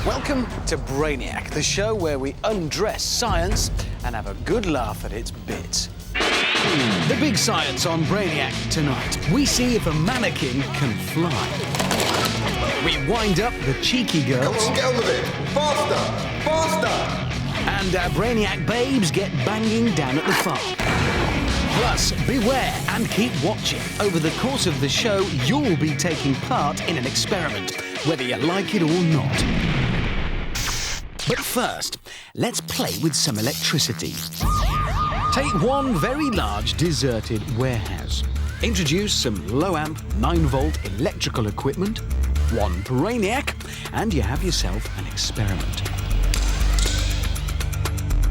Welcome to Brainiac, the show where we undress science and have a good laugh at its bits. The big science on Brainiac tonight. We see if a mannequin can fly. We wind up the cheeky girls. Come on, get on with it! Faster! Faster! And our Brainiac babes get banging down at the farm. Plus, beware and keep watching. Over the course of the show, you'll be taking part in an experiment, whether you like it or not. But first, let's play with some electricity. Take one very large deserted warehouse. Introduce some low-amp, 9-volt electrical equipment, one Brainiac, and you have yourself an experiment.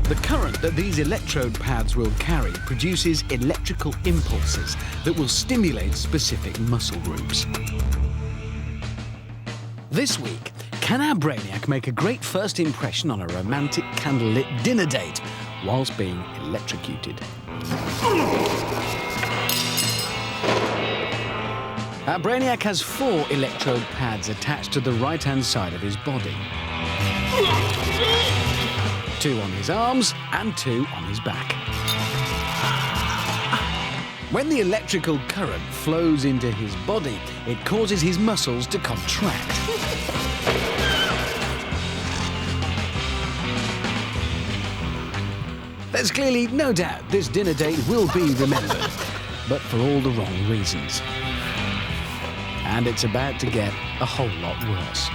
The current that these electrode pads will carry produces electrical impulses that will stimulate specific muscle groups. This week, can our Brainiac make a great first impression on a romantic candlelit dinner date whilst being electrocuted? Our Brainiac has 4 electrode pads attached to the right-hand side of his body. 2 on his arms and 2 on his back. When the electrical current flows into his body, it causes his muscles to contract. There's clearly no doubt this dinner date will be remembered, but for all the wrong reasons. And it's about to get a whole lot worse.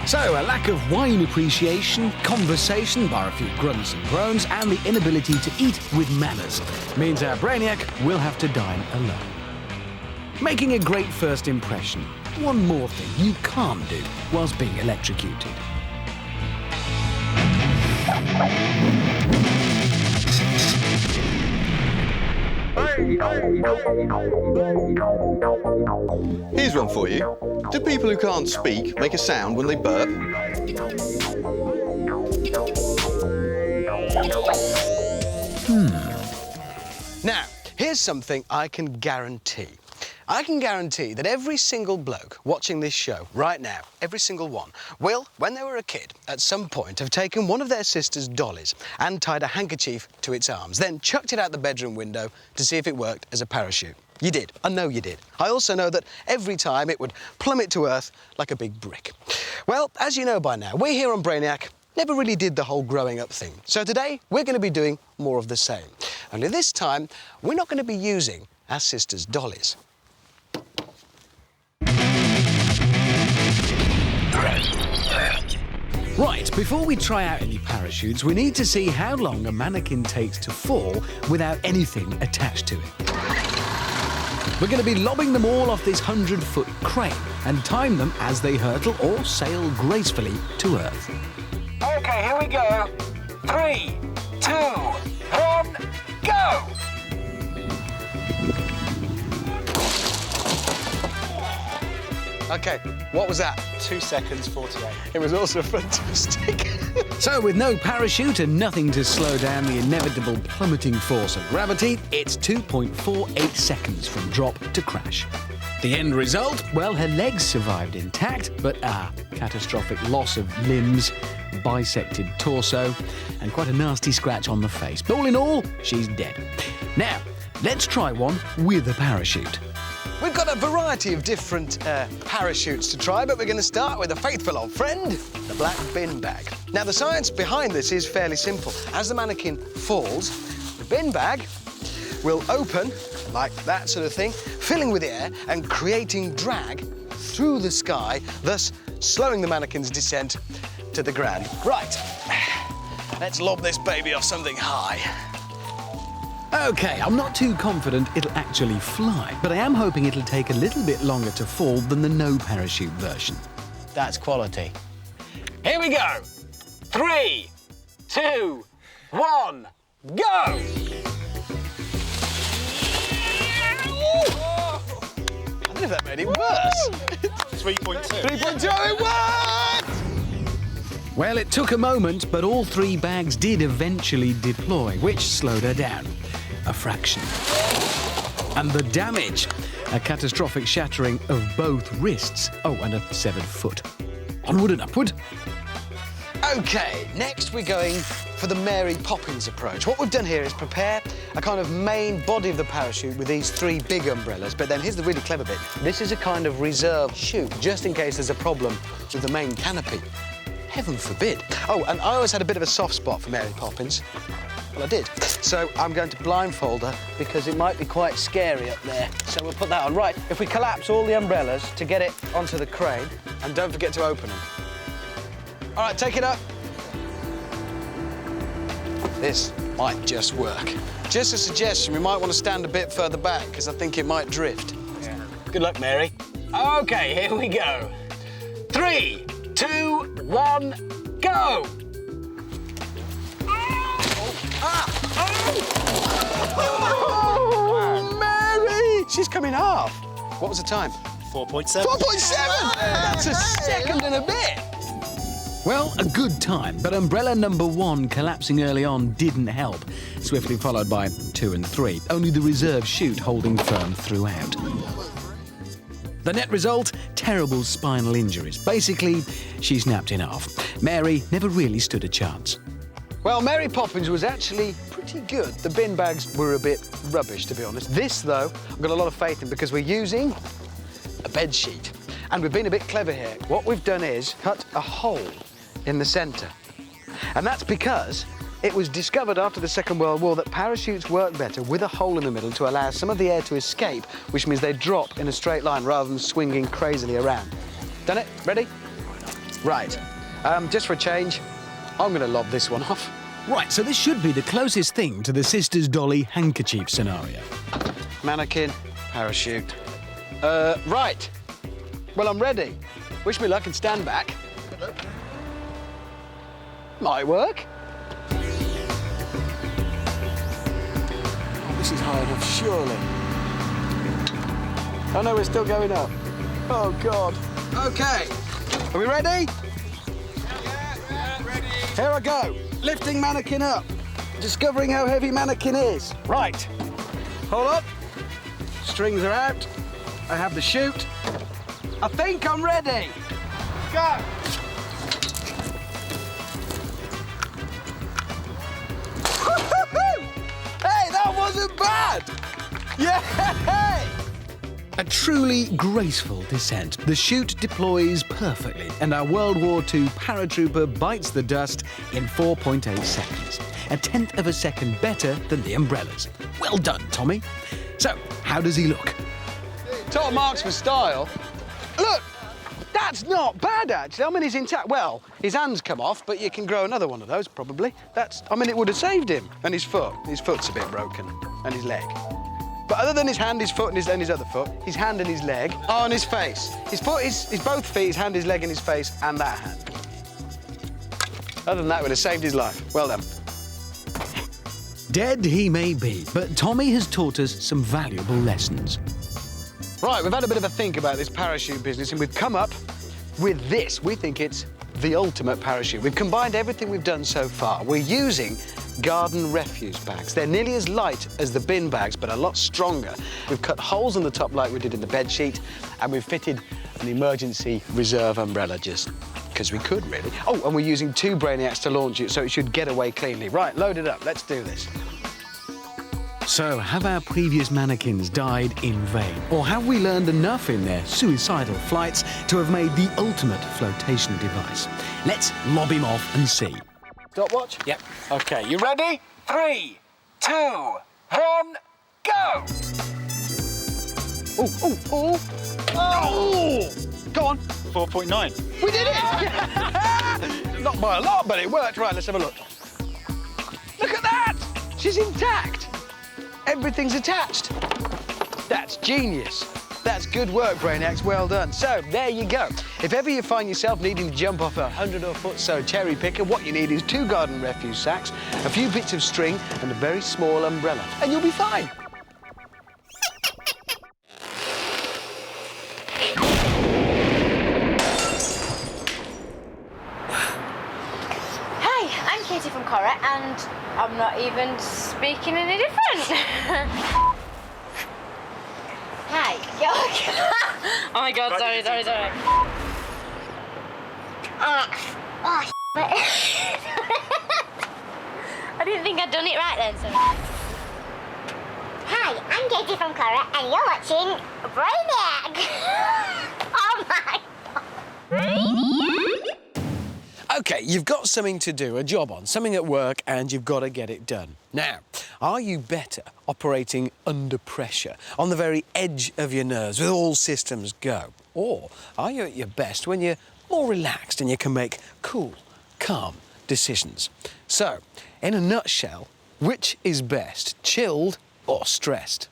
So, a lack of wine appreciation, conversation, bar a few grunts and groans, and the inability to eat with manners means our Brainiac will have to dine alone. Making a great first impression. One more thing you can't do whilst being electrocuted. Here's one for you. Do people who can't speak make a sound when they burp? Now, here's something I can guarantee. I can guarantee that every single bloke watching this show right now, every single one, will, when they were a kid, at some point have taken one of their sister's dollies and tied a handkerchief to its arms, then chucked it out the bedroom window to see if it worked as a parachute. You did. I know you did. I also know that every time it would plummet to earth like a big brick. Well, as you know by now, we here on Brainiac never really did the whole growing up thing. So today, we're going to be doing more of the same. Only this time, we're not going to be using our sister's dollies. Right, before we try out any parachutes, we need to see how long a mannequin takes to fall without anything attached to it. We're going to be lobbing them all off this 100-foot crane and time them as they hurtle or sail gracefully to Earth. OK, here we go. 3, 2, 1, go! OK, what was that? 2 seconds, 48. It was also fantastic. So, with no parachute and nothing to slow down the inevitable plummeting force of gravity, it's 2.48 seconds from drop to crash. The end result? Well, her legs survived intact, but catastrophic loss of limbs, bisected torso, and quite a nasty scratch on the face. But all in all, she's dead. Now, let's try one with a parachute. We've got a variety of different parachutes to try, but we're going to start with a faithful old friend, the black bin bag. Now, the science behind this is fairly simple. As the mannequin falls, the bin bag will open, like that sort of thing, filling with air and creating drag through the sky, thus slowing the mannequin's descent to the ground. Right, let's lob this baby off something high. OK, I'm not too confident it'll actually fly, but I am hoping it'll take a little bit longer to fall than the no parachute version. That's quality. Here we go. 3, 2, 1, go! I don't know if that made it worse. 3.2. 3.2, it worked! Well, it took a moment, but all 3 bags did eventually deploy, which slowed her down a fraction. And the damage. A catastrophic shattering of both wrists. Oh, and a severed foot. Onward and upward. OK, next we're going for the Mary Poppins approach. What we've done here is prepare a kind of main body of the parachute with these 3 big umbrellas, but then here's the really clever bit. This is a kind of reserve chute, just in case there's a problem with the main canopy. Heaven forbid. Oh, and I always had a bit of a soft spot for Mary Poppins. Well, I did. So I'm going to blindfold her because it might be quite scary up there. So we'll put that on. Right, if we collapse all the umbrellas to get it onto the crane, and don't forget to open them. All right, take it up. This might just work. Just a suggestion, we might want to stand a bit further back because I think it might drift. Yeah. Good luck, Mary. OK, here we go. 3, 2, 1, go! Oh, Mary! She's coming off. What was the time? 4.7. 4.7! That's a second and a bit. Well, a good time, but umbrella number 1 collapsing early on didn't help, swiftly followed by 2 and 3, only the reserve chute holding firm throughout. The net result? Terrible spinal injuries. Basically, she snapped in half. Mary never really stood a chance. Well, Mary Poppins was actually pretty good. The bin bags were a bit rubbish, to be honest. This, though, I've got a lot of faith in because we're using a bed sheet. And we've been a bit clever here. What we've done is cut a hole in the centre. And that's because it was discovered after the Second World War that parachutes work better with a hole in the middle to allow some of the air to escape, which means they drop in a straight line rather than swinging crazily around. Done it? Ready? Right. Just for a change, I'm going to lob this one off. Right, so this should be the closest thing to the Sisters Dolly handkerchief scenario. Mannequin, parachute. Right. Well, I'm ready. Wish me luck and stand back. Good luck. Might work. Oh, this is high enough, surely. Oh, no, we're still going up. Oh, God. OK. Are we ready? Yeah, ready. Here I go. Lifting Mannequin up. Discovering how heavy Mannequin is. Right. Hold up. Strings are out. I have the chute. I think I'm ready. Go. Hey, that wasn't bad! Yay! A truly graceful descent. The chute deploys perfectly, and our World War II paratrooper bites the dust in 4.8 seconds. A tenth of a second better than the umbrellas. Well done, Tommy. So, how does he look? Top marks for style. Look! That's not bad, actually. I mean, he's intact. Well, his hand's come off, but you can grow another one of those, probably. I mean, it would have saved him. And his foot. His foot's a bit broken. And his leg. But other than his hand, his foot, and his other foot, his hand and his leg are on his face. His foot is both feet, his hand, his leg, and his face, and that hand. Other than that, it would have saved his life. Well done. Dead he may be, but Tommy has taught us some valuable lessons. Right, we've had a bit of a think about this parachute business, and we've come up with this. We think it's the ultimate parachute. We've combined everything we've done so far. We're using garden refuse bags. They're nearly as light as the bin bags, but a lot stronger. We've cut holes in the top like we did in the bed sheet, and we've fitted an emergency reserve umbrella just because we could, really. Oh, and we're using 2 Brainiacs to launch it, so it should get away cleanly. Right, load it up. Let's do this. So, have our previous mannequins died in vain? Or have we learned enough in their suicidal flights to have made the ultimate flotation device? Let's lob him off and see. Stopwatch? Yep. OK, you ready? 3, 2, 1, go! Oh! Go on. 4.9. We did it! Not by a lot, but it worked. Right, let's have a look. Look at that! She's intact. Everything's attached. That's genius. That's good work, Brainiacs. Well done. So, there you go. If ever you find yourself needing to jump off a 100 or foot so cherry picker, what you need is 2 garden refuse sacks, a few bits of string, and a very small umbrella. And you'll be fine. From Comparative, and I'm not even speaking any different. Oh my god, sorry. I didn't think I'd done it right then, so. Hi, I'm Katie from Cora, and you're watching Brainiac. Oh my God. OK, you've got something to do, a job on, something at work, and you've got to get it done. Now, are you better operating under pressure, on the very edge of your nerves, with all systems go? Or are you at your best when you're more relaxed and you can make cool, calm decisions? So, in a nutshell, which is best, chilled or stressed?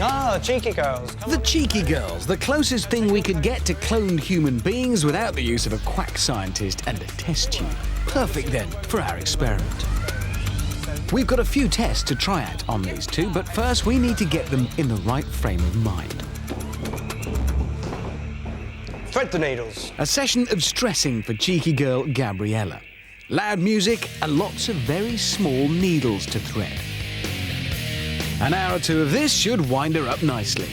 Ah, cheeky girls. The cheeky girls, the closest thing we could get to cloned human beings without the use of a quack scientist and a test tube. Perfect then for our experiment. We've got a few tests to try out on these two, but first we need to get them in the right frame of mind. Thread the needles. A session of stressing for cheeky girl Gabriella. Loud music and lots of very small needles to thread. An hour or two of this should wind her up nicely.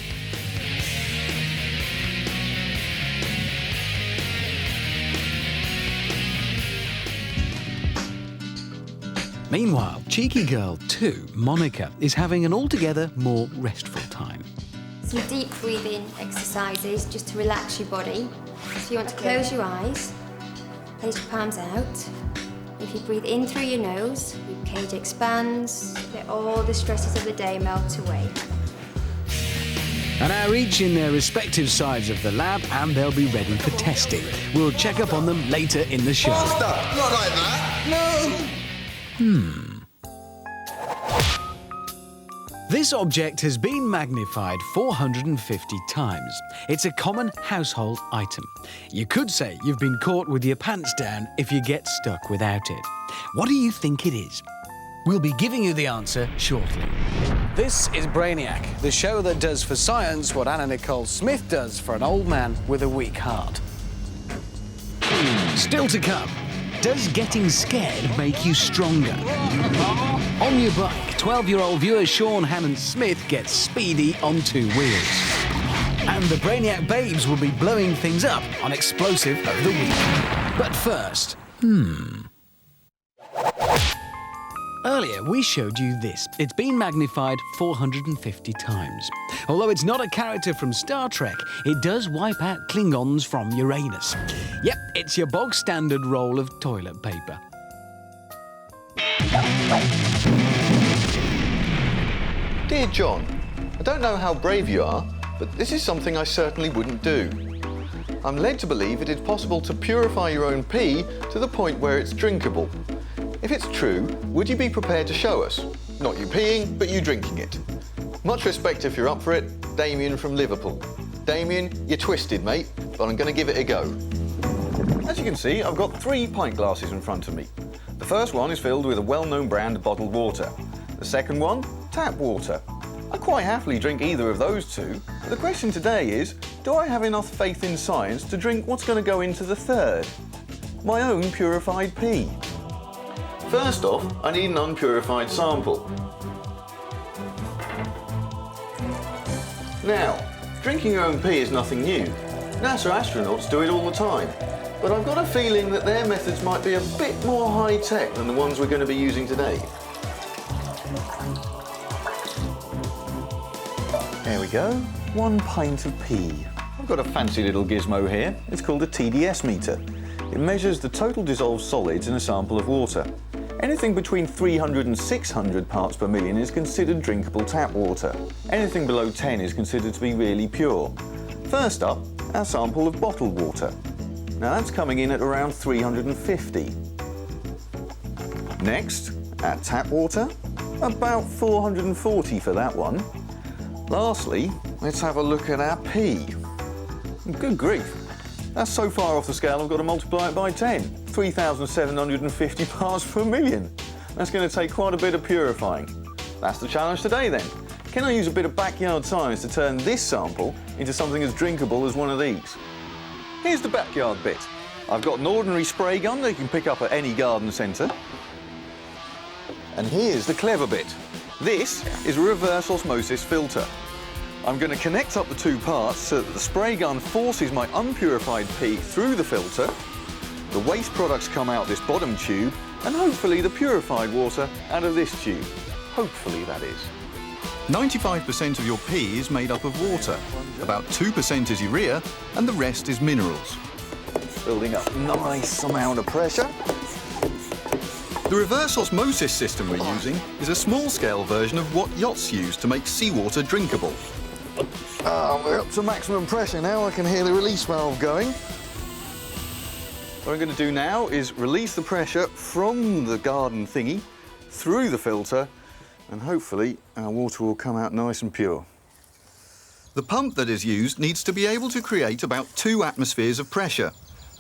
Meanwhile, cheeky girl 2, Monica, is having an altogether more restful time. Some deep breathing exercises just to relax your body. So you want to close your eyes, place your palms out. If you breathe in through your nose, your cage expands, let all the stresses of the day melt away. And now each in their respective sides of the lab, and they'll be ready for testing. We'll check up on them later in the show. Master, not like that. No. This object has been magnified 450 times. It's a common household item. You could say you've been caught with your pants down if you get stuck without it. What do you think it is? We'll be giving you the answer shortly. This is Brainiac, the show that does for science what Anna Nicole Smith does for an old man with a weak heart. Still to come. Does getting scared make you stronger? On your bike, 12-year-old viewer Sean Hammond Smith gets speedy on 2 wheels. And the Brainiac babes will be blowing things up on Explosive of the Week. But first, Earlier, we showed you this. It's been magnified 450 times. Although it's not a character from Star Trek, it does wipe out Klingons from Uranus. Yep, it's your bog standard roll of toilet paper. Dear John, I don't know how brave you are, but this is something I certainly wouldn't do. I'm led to believe it is possible to purify your own pee to the point where it's drinkable. If it's true, would you be prepared to show us? Not you peeing, but you drinking it. Much respect if you're up for it, Damien from Liverpool. Damien, you're twisted, mate, but I'm going to give it a go. As you can see, I've got 3 pint glasses in front of me. The first one is filled with a well-known brand of bottled water. The second one, tap water. I quite happily drink either of those 2. But the question today is, do I have enough faith in science to drink what's going to go into the third? My own purified pee. First off, I need an unpurified sample. Now, drinking your own pee is nothing new. NASA astronauts do it all the time. But I've got a feeling that their methods might be a bit more high-tech than the ones we're going to be using today. There we go, 1 pint of pee. I've got a fancy little gizmo here. It's called a TDS meter. It measures the total dissolved solids in a sample of water. Anything between 300 and 600 parts per million is considered drinkable tap water. Anything below 10 is considered to be really pure. First up, our sample of bottled water. Now that's coming in at around 350. Next, our tap water, about 440 for that one. Lastly, let's have a look at our pee. Good grief, that's so far off the scale I've got to multiply it by 10. 3,750 parts per million. That's going to take quite a bit of purifying. That's the challenge today then. Can I use a bit of backyard science to turn this sample into something as drinkable as one of these? Here's the backyard bit. I've got an ordinary spray gun that you can pick up at any garden centre. And here's the clever bit. This is a reverse osmosis filter. I'm going to connect up the two parts so that the spray gun forces my unpurified pee through the filter, the waste products come out this bottom tube, and hopefully the purified water out of this tube. Hopefully, that is. 95% of your pee is made up of water, about 2% is urea, and the rest is minerals. Building up a nice amount of pressure. The reverse osmosis system we're using is a small-scale version of what yachts use to make seawater drinkable. We're up to maximum pressure now. I can hear the release valve going. What I'm going to do now is release the pressure from the garden thingy through the filter, and hopefully our water will come out nice and pure. The pump that is used needs to be able to create about 2 atmospheres of pressure.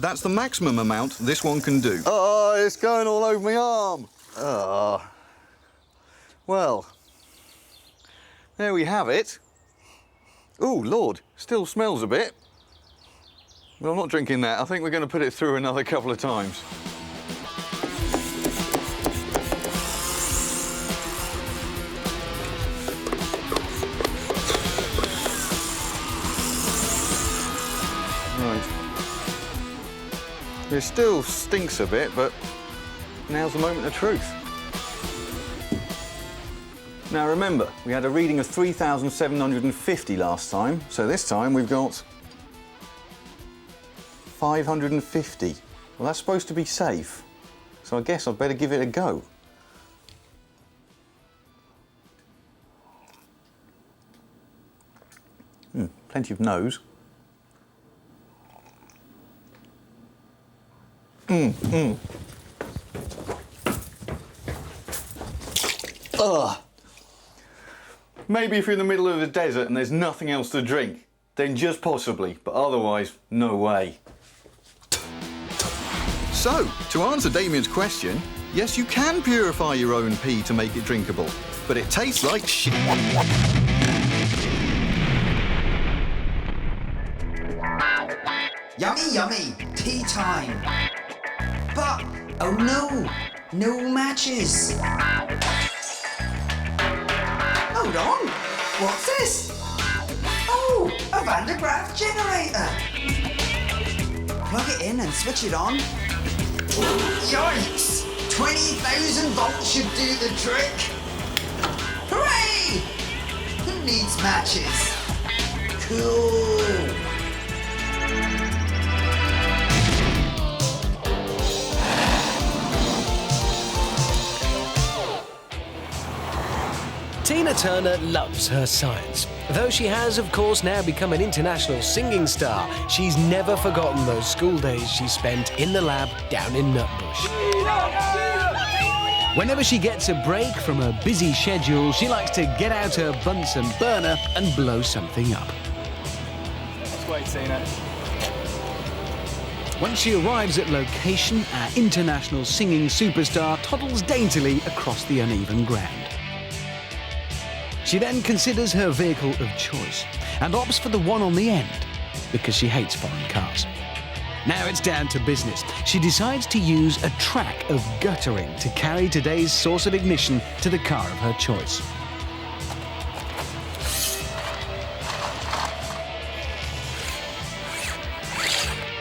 That's the maximum amount this one can do. Oh, it's going all over my arm. Oh. Well, there we have it. Oh, Lord, still smells a bit. Well, I'm not drinking that. I think we're going to put it through another couple of times. Right. It still stinks a bit, but now's the moment of truth. Now remember, we had a reading of 3,750 last time, so this time we've got 550. Well, that's supposed to be safe, so I guess I'd better give it a go. Plenty of nose. Ugh. Maybe if you're in the middle of the desert and there's nothing else to drink, then just possibly, but otherwise, no way. So, to answer Damien's question, yes, you can purify your own pee to make it drinkable, but it tastes like shit. Yummy, yummy, tea time. But, oh no, no matches. Hold on, what's this? Oh, a Van de Graaff generator. Plug it in and switch it on. Yikes! 20,000 volts should do the trick. Hooray! Who needs matches? Cool. Tina Turner loves her science. Though she has, of course, now become an international singing star, she's never forgotten those school days she spent in the lab down in Nutbush. Whenever she gets a break from her busy schedule, she likes to get out her Bunsen burner and blow something up. Let's wait, Tina. Once she arrives at location, our international singing superstar toddles daintily across the uneven ground. She then considers her vehicle of choice and opts for the one on the end because she hates foreign cars. Now it's down to business. She decides to use a track of guttering to carry today's source of ignition to the car of her choice.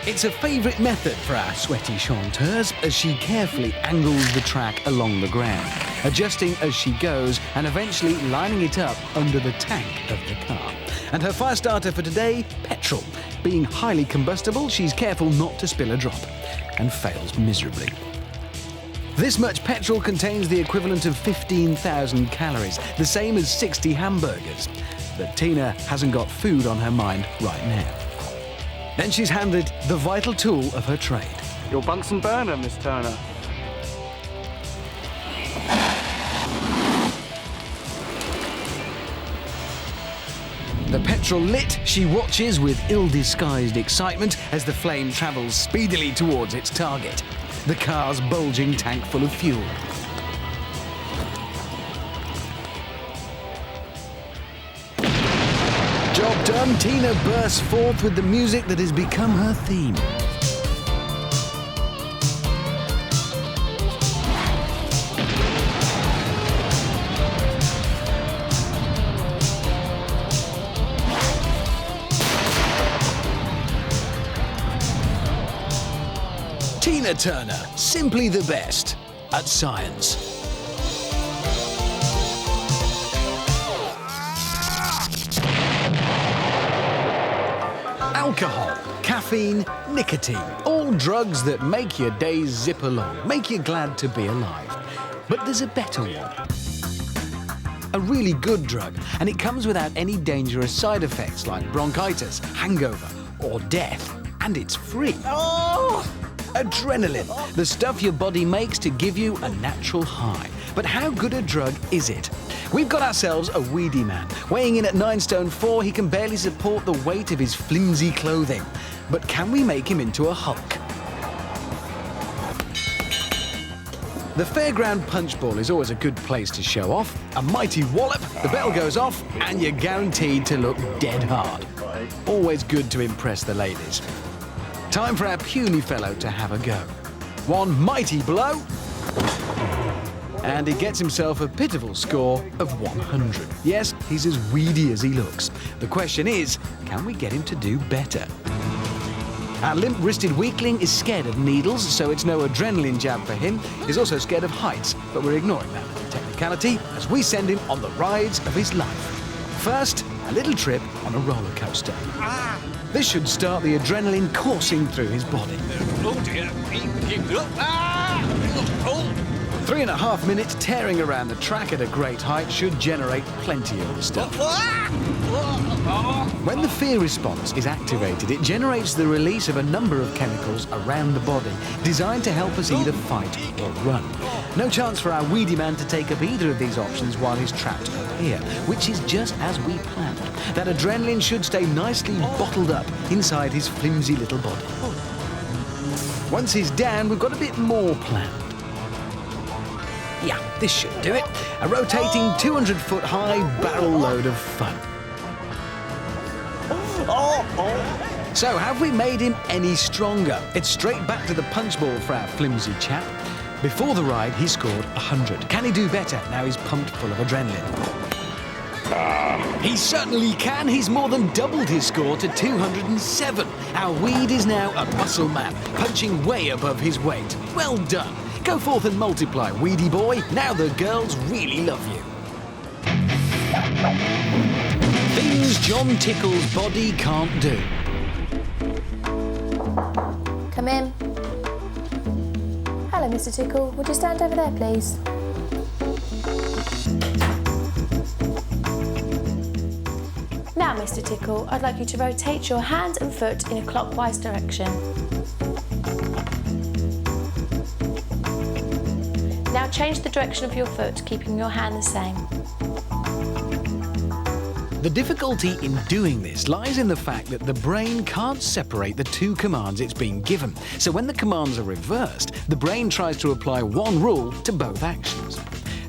It's a favourite method for our sweaty chanteurs as she carefully angles the track along the ground, adjusting as she goes and eventually lining it up under the tank of the car. And her fire starter for today, petrol. Being highly combustible, she's careful not to spill a drop and fails miserably. This much petrol contains the equivalent of 15,000 calories, the same as 60 hamburgers. But Tina hasn't got food on her mind right now. Then she's handed the vital tool of her trade. Your Bunsen burner, Miss Turner. The petrol lit, she watches with ill-disguised excitement as the flame travels speedily towards its target, the car's bulging tank full of fuel. Job done, Tina bursts forth with the music that has become her theme. Tina Turner, simply the best at science. Alcohol, caffeine, nicotine, all drugs that make your days zip along, make you glad to be alive. But there's a better one. A really good drug, and it comes without any dangerous side effects like bronchitis, hangover, or death. And it's free. Oh! Adrenaline, the stuff your body makes to give you a natural high. But how good a drug is it? We've got ourselves a weedy man. Weighing in at 9 stone 4, he can barely support the weight of his flimsy clothing. But can we make him into a Hulk? The fairground punch ball is always a good place to show off. A mighty wallop, the bell goes off, and you're guaranteed to look dead hard. Always good to impress the ladies. Time for our puny fellow to have a go. One mighty blow, and he gets himself a pitiful score of 100. Yes, he's as weedy as he looks. The question is, can we get him to do better? Our limp-wristed weakling is scared of needles, so it's no adrenaline jab for him. He's also scared of heights, but we're ignoring that technicality as we send him on the rides of his life. First, a little trip on a roller coaster. This should start the adrenaline coursing through his body. Oh dear. 3.5 minutes tearing around the track at a great height should generate plenty of the stuff. When the fear response is activated, it generates the release of a number of chemicals around the body, designed to help us either fight or run. No chance for our weedy man to take up either of these options while he's trapped up here, which is just as we planned. That adrenaline should stay nicely bottled up inside his flimsy little body. Once he's down, we've got a bit more planned. Yeah, this should do it. A rotating 200-foot high barrel load of fun. So, have we made him any stronger? It's straight back to the punch ball for our flimsy chap. Before the ride, he scored 100. Can he do better now he's pumped full of adrenaline? He certainly can. He's more than doubled his score to 207. Our weed is now a muscle man, punching way above his weight. Well done. Go forth and multiply, weedy boy. Now the girls really love you. Things Jon Tickle's body can't do. Come in. Hello, Mr. Tickle. Would you stand over there, please? Now, Mr. Tickle, I'd like you to rotate your hand and foot in a clockwise direction. Now change the direction of your foot, keeping your hand the same. The difficulty in doing this lies in the fact that the brain can't separate the two commands it's being given. So when the commands are reversed, the brain tries to apply one rule to both actions.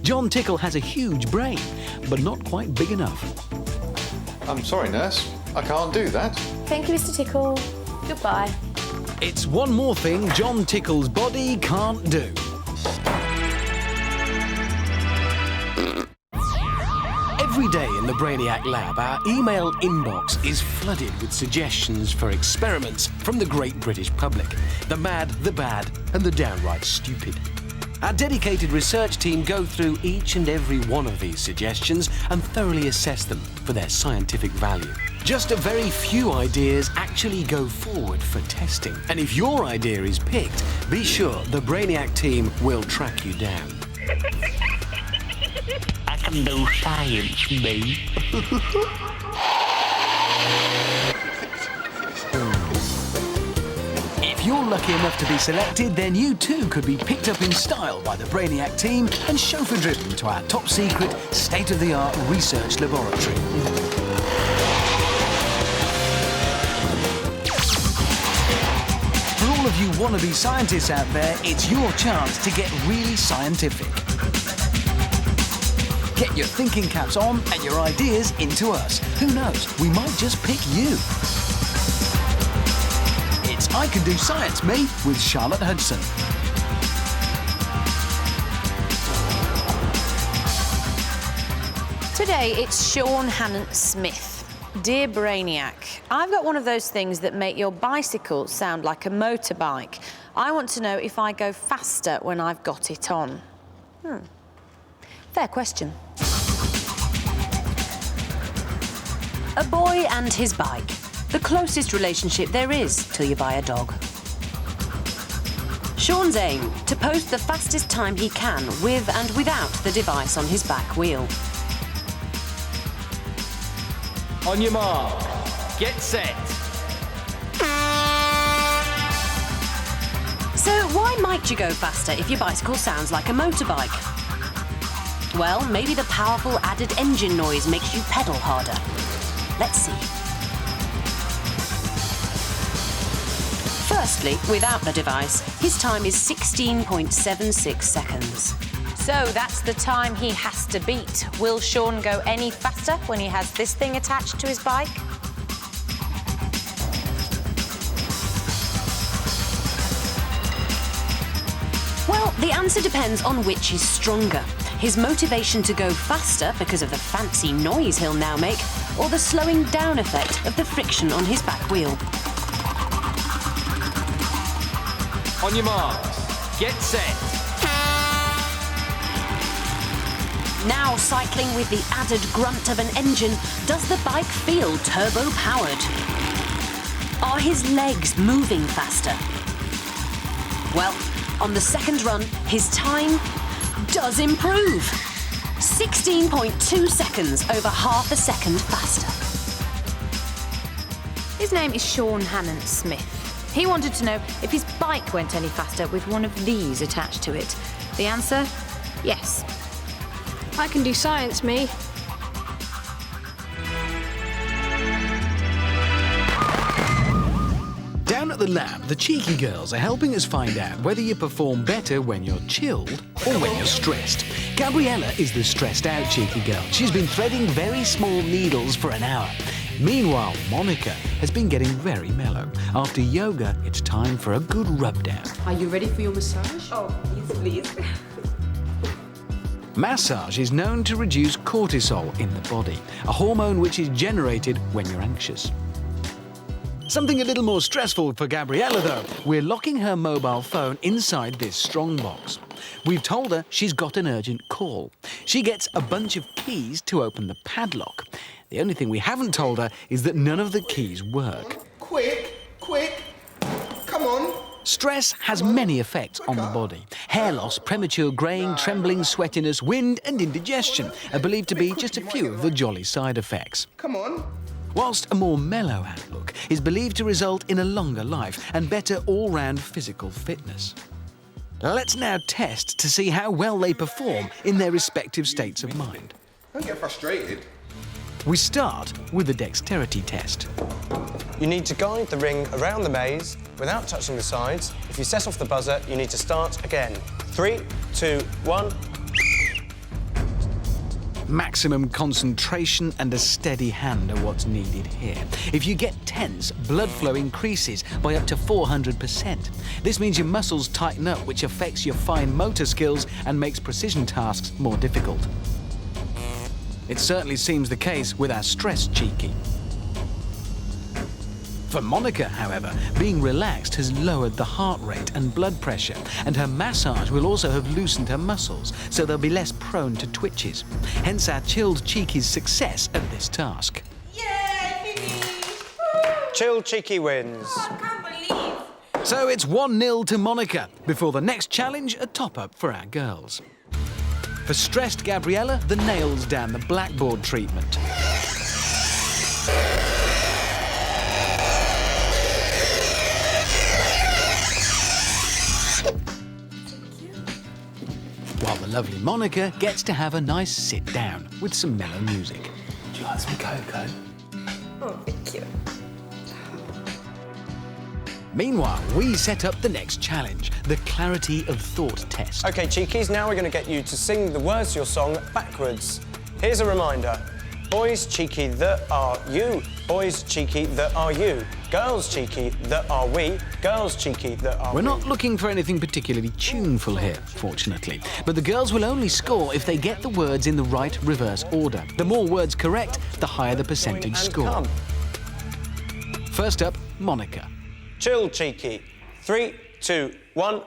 Jon Tickle has a huge brain, but not quite big enough. I'm sorry, nurse. I can't do that. Thank you, Mr. Tickle. Goodbye. It's one more thing Jon Tickle's body can't do. Every day in the Brainiac lab, our email inbox is flooded with suggestions for experiments from the great British public. The mad, the bad, and the downright stupid. Our dedicated research team go through each and every one of these suggestions and thoroughly assess them for their scientific value. Just a very few ideas actually go forward for testing. And if your idea is picked, be sure the Brainiac team will track you down. I can do science, me. If you're lucky enough to be selected, then you too could be picked up in style by the Brainiac team and chauffeur-driven to our top-secret, state-of-the-art research laboratory. For all of you wannabe scientists out there, it's your chance to get really scientific. Get your thinking caps on and your ideas into us. Who knows, we might just pick you. It's I Can Do Science, Me, with Charlotte Hudson. Today, it's Sean Hannant Smith. Dear Brainiac, I've got one of those things that make your bicycle sound like a motorbike. I want to know if I go faster when I've got it on. Fair question. A boy and his bike. The closest relationship there is till you buy a dog. Sean's aim, to post the fastest time he can with and without the device on his back wheel. On your mark, get set. So why might you go faster if your bicycle sounds like a motorbike? Well, maybe the powerful added engine noise makes you pedal harder. Let's see. Firstly, without the device, his time is 16.76 seconds. So that's the time he has to beat. Will Sean go any faster when he has this thing attached to his bike? Well, the answer depends on which is stronger. His motivation to go faster because of the fancy noise he'll now make, or the slowing down effect of the friction on his back wheel. On your marks, get set. Now cycling with the added grunt of an engine, does the bike feel turbo-powered? Are his legs moving faster? Well, on the second run, his time does improve. 16.2 seconds, over half a second faster. His name is Sean Hammond Smith. He wanted to know if his bike went any faster with one of these attached to it. The answer, yes. I can do science, me. Down at the lab, the cheeky girls are helping us find out whether you perform better when you're chilled or when you're stressed. Gabriella is the stressed-out cheeky girl. She's been threading very small needles for an hour. Meanwhile, Monica has been getting very mellow. After yoga, it's time for a good rub-down. Are you ready for your massage? Oh, yes, please. Massage is known to reduce cortisol in the body, a hormone which is generated when you're anxious. Something a little more stressful for Gabriella, though. We're locking her mobile phone inside this strongbox. We've told her she's got an urgent call. She gets a bunch of keys to open the padlock. The only thing we haven't told her is that none of the keys work. Quick, quick, come on. Stress has many effects on the body. Hair loss, premature greying, trembling, sweatiness, wind and indigestion are believed to be just a few of the jolly side effects. Come on. Whilst a more mellow outlook is believed to result in a longer life and better all-round physical fitness. Let's now test to see how well they perform in their respective states of mind. Don't get frustrated. We start with the dexterity test. You need to guide the ring around the maze without touching the sides. If you set off the buzzer, you need to start again. 3, 2, 1. Maximum concentration and a steady hand are what's needed here. If you get tense, blood flow increases by up to 400%. This means your muscles tighten up, which affects your fine motor skills and makes precision tasks more difficult. It certainly seems the case with our stressed cheeky. For Monica, however, being relaxed has lowered the heart rate and blood pressure, and her massage will also have loosened her muscles, so they'll be less prone to twitches. Hence our chilled cheeky's success at this task. Yay, finished! Chilled cheeky wins. Oh, I can't believe. So it's 1-0 to Monica, before the next challenge, a top-up for our girls. For stressed Gabriella, the nails down the blackboard treatment. While the lovely Monica gets to have a nice sit-down with some mellow music. Would you like some cocoa? Oh, thank you. Meanwhile, we set up the next challenge, the clarity of thought test. OK, cheekies, now we're going to get you to sing the words to your song backwards. Here's a reminder. Boys cheeky, that are you. Boys cheeky, that are you. Girls cheeky, that are we. Girls cheeky, that are We're not looking for anything particularly tuneful here, fortunately. But the girls will only score if they get the words in the right reverse order. The more words correct, the higher the percentage score. Come. First up, Monica. Chill cheeky. 3, 2, 1.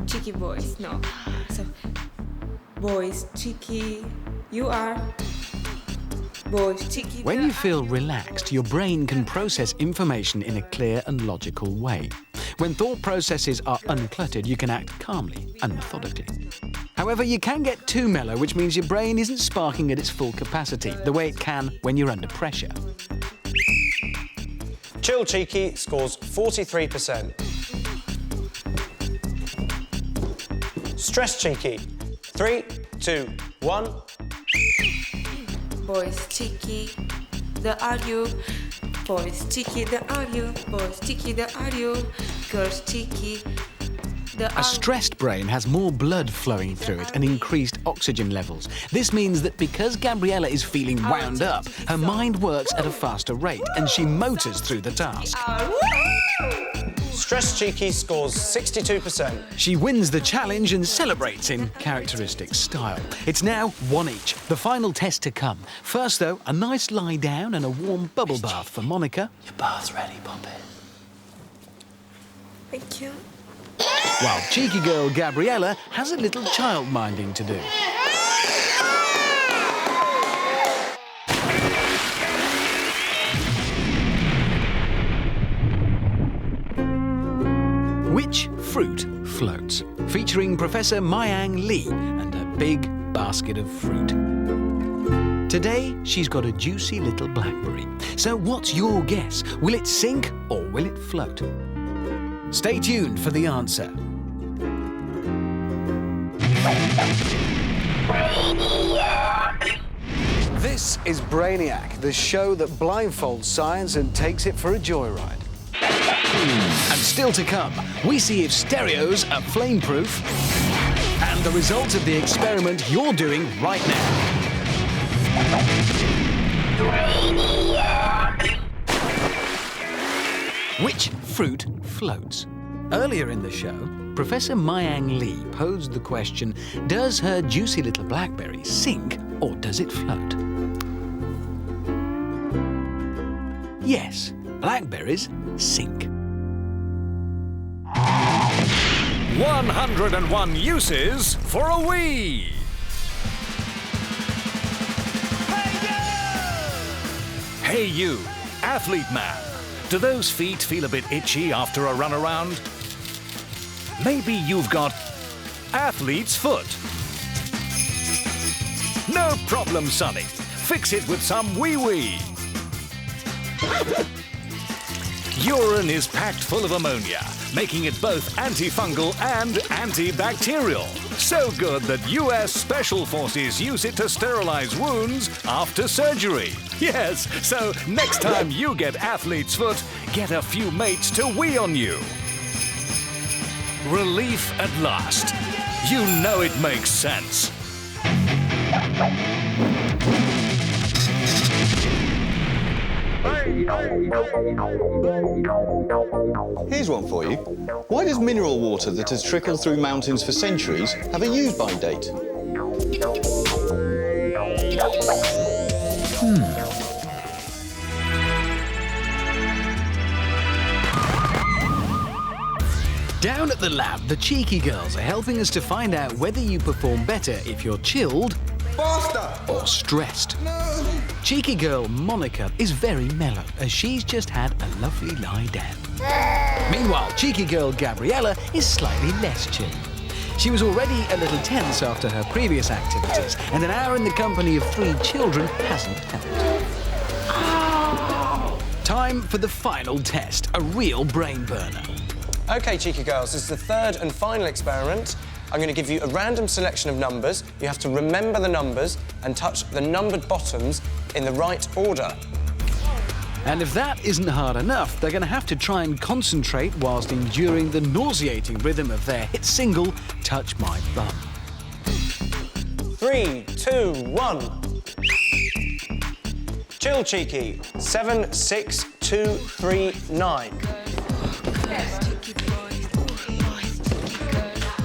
Cheeky boys, no. So, boys, cheeky, you are. Boys, cheeky. When you feel relaxed, your brain can process information in a clear and logical way. When thought processes are uncluttered, you can act calmly and methodically. However, you can get too mellow, which means your brain isn't sparking at its full capacity, the way it can when you're under pressure. Chill Cheeky scores 43%. Stress Cheeky. 3, 2, 1. Boys, cheeky, the are you? Boys, cheeky, the are you? Boys, cheeky, the are you? Girls, cheeky, the are. A stressed brain has more blood flowing through it and increased oxygen levels. This means that because Gabriella is feeling wound up, her mind works at a faster rate and she motors through the task. Stress Cheeky scores 62%. She wins the challenge and celebrates in characteristic style. It's now 1 each. The final test to come. First, though, a nice lie down and a warm bubble bath for Monica. Your bath's ready, Poppy. Thank you. While cheeky girl Gabriella has a little child minding to do. Which fruit floats? Featuring Professor Mayang Lee and a big basket of fruit. Today, she's got a juicy little blackberry. So what's your guess? Will it sink or will it float? Stay tuned for the answer. This is Brainiac, the show that blindfolds science and takes it for a joyride. And still to come, we see if stereos are flame-proof and the results of the experiment you're doing right now. Which fruit floats? Earlier in the show, Professor Mayang Lee posed the question, does her juicy little blackberry sink or does it float? Yes, blackberries sink. 101 uses for a Wii. Hey you, athlete man. Do those feet feel a bit itchy after a run around? Maybe you've got athlete's foot. No problem, Sonny. Fix it with some wee-wee. Urine is packed full of ammonia, making it both antifungal and antibacterial. So good that US Special Forces use it to sterilize wounds after surgery. Yes, so next time you get athlete's foot, get a few mates to wee on you. Relief at last. You know it makes sense. Here's one for you. Why does mineral water that has trickled through mountains for centuries have a use-by date? Down at the lab, the cheeky girls are helping us to find out whether you perform better if you're chilled or stressed. Cheeky girl Monica is very mellow as she's just had a lovely lie down. Meanwhile, cheeky girl Gabriella is slightly less chilled. She was already a little tense after her previous activities, and an hour in the company of 3 children hasn't helped. Time for the final test, a real brain burner. OK, cheeky girls, this is the third and final experiment. I'm going to give you a random selection of numbers. You have to remember the numbers and touch the numbered bottoms in the right order. And if that isn't hard enough, they're going to have to try and concentrate whilst enduring the nauseating rhythm of their hit single, Touch My Bum. 3, 2, 1. Chill, cheeky. 7, 6, 2, 3, 9.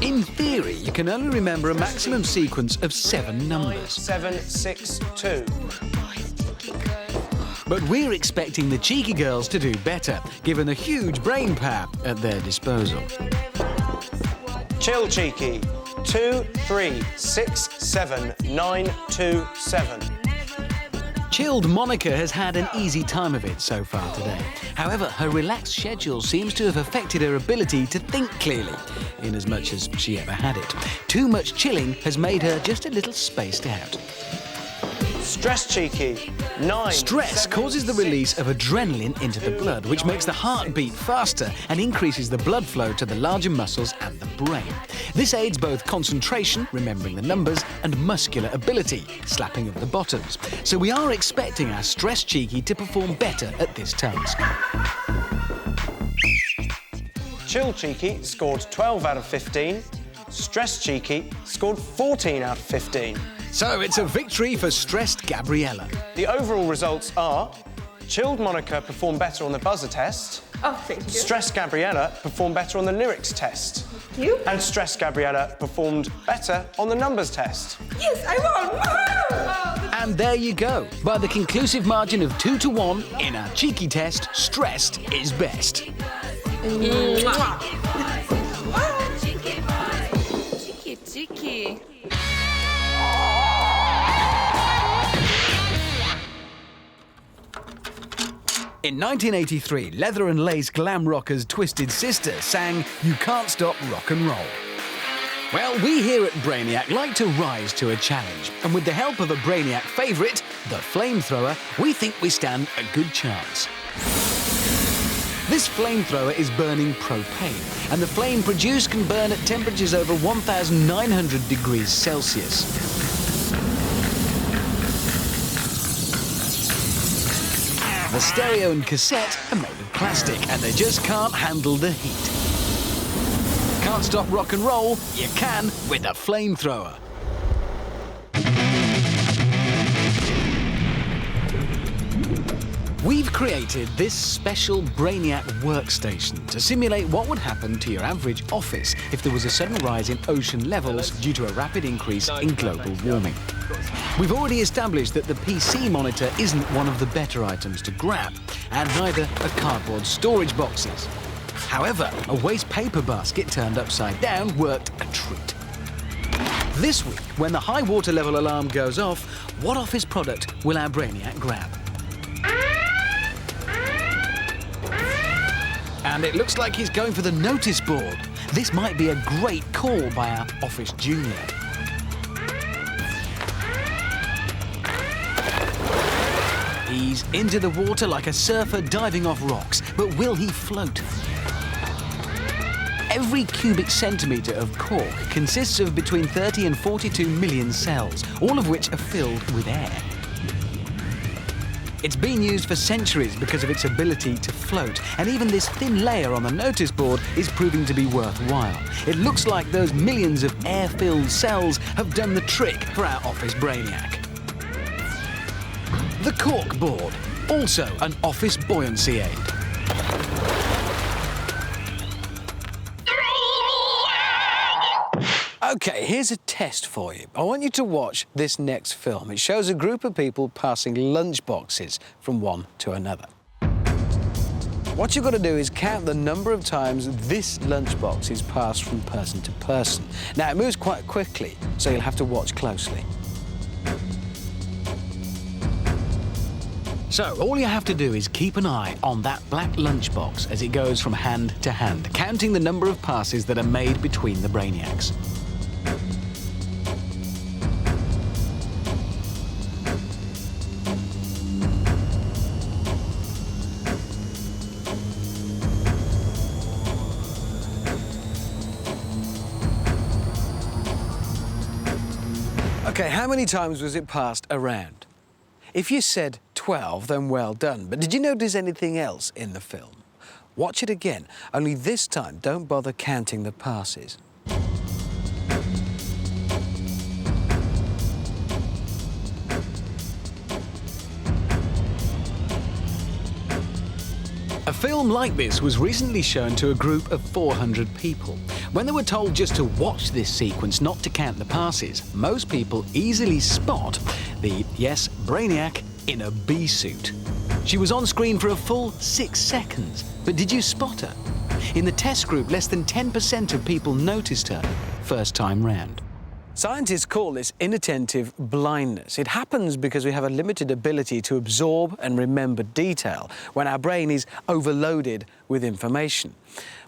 In theory, you can only remember a maximum sequence of 7 numbers. 7, 6, 2. But we're expecting the cheeky girls to do better, given the huge brain power at their disposal. Chill, cheeky. 2, 3, 6, 7, 9, 2, 7. Chilled Monica has had an easy time of it so far today. However, her relaxed schedule seems to have affected her ability to think clearly, in as much as she ever had it. Too much chilling has made her just a little spaced out. Stress, cheeky. 9. Stress causes the release of adrenaline into the blood, which makes the heart beat faster and increases the blood flow to the larger muscles and the brain. This aids both concentration, remembering the numbers, and muscular ability, slapping of the bottoms. So we are expecting our stress cheeky to perform better at this task. Chill, cheeky scored 12 out of 15. Stress, cheeky scored 14 out of 15. So it's a victory for stressed Gabriella. The overall results are: Chilled Monica performed better on the buzzer test. Oh, thank you. Stressed Gabriella performed better on the lyrics test. Thank you. And Stressed Gabriella performed better on the numbers test. Yes, I won! And there you go. By the conclusive margin of 2-1 in our cheeky test, stressed is best. Cheeky, cheeky. In 1983, leather and lace glam rockers Twisted Sister sang "You Can't Stop Rock and Roll." Well, we here at Brainiac like to rise to a challenge, and with the help of a Brainiac favourite, the flamethrower, we think we stand a good chance. This flamethrower is burning propane, and the flame produced can burn at temperatures over 1,900 degrees Celsius. The stereo and cassette are made of plastic, and they just can't handle the heat. Can't stop rock and roll? You can with a flamethrower. We've created this special Brainiac workstation to simulate what would happen to your average office if there was a sudden rise in ocean levels due to a rapid increase in global warming. We've already established that the PC monitor isn't one of the better items to grab, and neither are cardboard storage boxes. However, a waste paper basket turned upside down worked a treat. This week, when the high water level alarm goes off, what office product will our Brainiac grab? And it looks like he's going for the notice board. This might be a great call by our office junior. He's into the water like a surfer diving off rocks, but will he float? Every cubic centimetre of cork consists of between 30 and 42 million cells, all of which are filled with air. It's been used for centuries because of its ability to float, and even this thin layer on the notice board is proving to be worthwhile. It looks like those millions of air-filled cells have done the trick for our office Brainiac. The cork board, also an office buoyancy aid. OK, here's a test for you. I want you to watch this next film. It shows a group of people passing lunch boxes from one to another. What you've got to do is count the number of times this lunchbox is passed from person to person. Now, it moves quite quickly, so you'll have to watch closely. So, all you have to do is keep an eye on that black lunchbox as it goes from hand to hand, counting the number of passes that are made between the Brainiacs. OK, how many times was it passed around? If you said 12, then well done. But did you notice anything else in the film? Watch it again, only this time don't bother counting the passes. A film like this was recently shown to a group of 400 people. When they were told just to watch this sequence, not to count the passes, most people easily spot the, yes, Brainiac in a bee suit. She was on screen for a full 6 seconds. But did you spot her? In the test group, less than 10% of people noticed her first time round. Scientists call this inattentive blindness. It happens because we have a limited ability to absorb and remember detail when our brain is overloaded with information.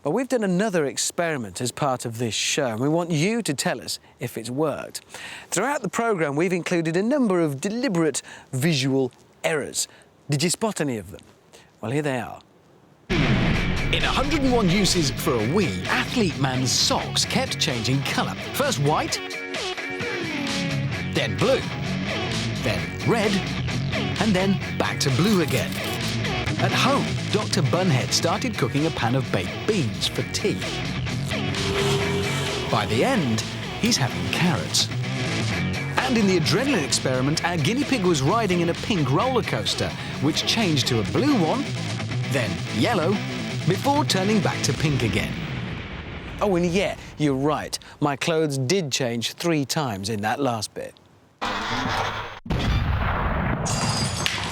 But we've done another experiment as part of this show, and we want you to tell us if it's worked. Throughout the programme, we've included a number of deliberate visual errors. Did you spot any of them? Well, here they are. In 101 uses for a wee, Athlete Man's socks kept changing colour. First white, then blue, then red, and then back to blue again. At home, Dr. Bunhead started cooking a pan of baked beans for tea. By the end, he's having carrots. And in the adrenaline experiment, our guinea pig was riding in a pink roller coaster, which changed to a blue one, then yellow, before turning back to pink again. Oh, and yeah, you're right. My clothes did change 3 times in that last bit.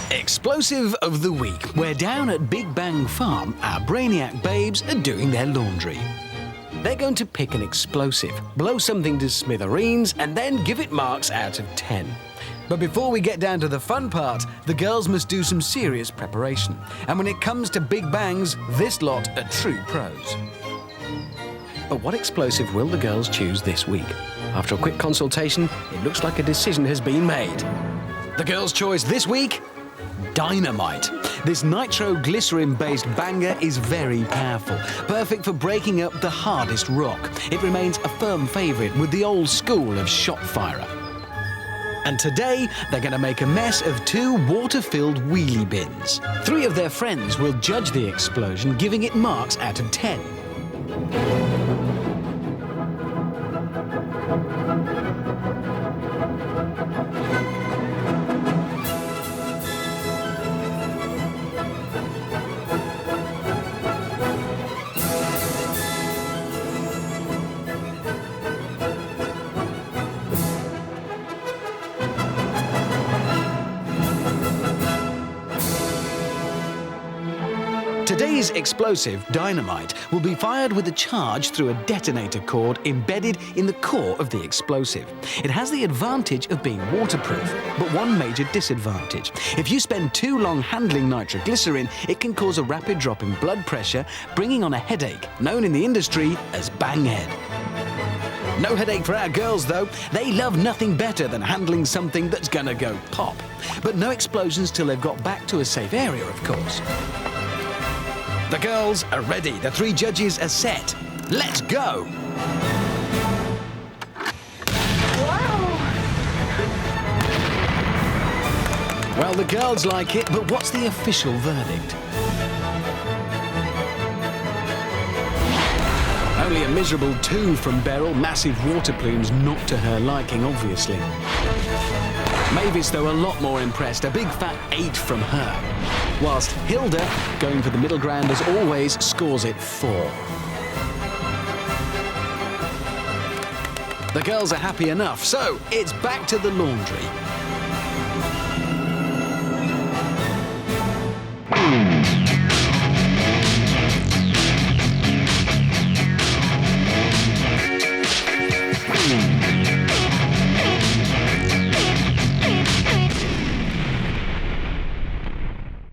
Explosive of the week. We're down at Big Bang Farm. Our Brainiac babes are doing their laundry. They're going to pick an explosive, blow something to smithereens, and then give it marks out of 10. But before we get down to the fun part, the girls must do some serious preparation. And when it comes to big bangs, this lot are true pros. But what explosive will the girls choose this week? After a quick consultation, it looks like a decision has been made. The girls' choice this week? Dynamite. This nitroglycerin-based banger is very powerful, perfect for breaking up the hardest rock. It remains a firm favourite with the old school of shot firer. And today, they're going to make a mess of 2 water-filled wheelie bins. 3 of their friends will judge the explosion, giving it marks out of 10. Today's explosive, dynamite, will be fired with a charge through a detonator cord embedded in the core of the explosive. It has the advantage of being waterproof, but one major disadvantage. If you spend too long handling nitroglycerin, it can cause a rapid drop in blood pressure, bringing on a headache, known in the industry as banghead. No headache for our girls, though. They love nothing better than handling something that's gonna go pop. But no explosions till they've got back to a safe area, of course. The girls are ready. The 3 judges are set. Let's go! Well, the girls like it, but what's the official verdict? Only a miserable 2 from Beryl. Massive water plumes not to her liking, obviously. Mavis, though, a lot more impressed. A big fat 8 from her. Whilst Hilda, going for the middle ground as always, scores it 4. The girls are happy enough, so it's back to the laundry.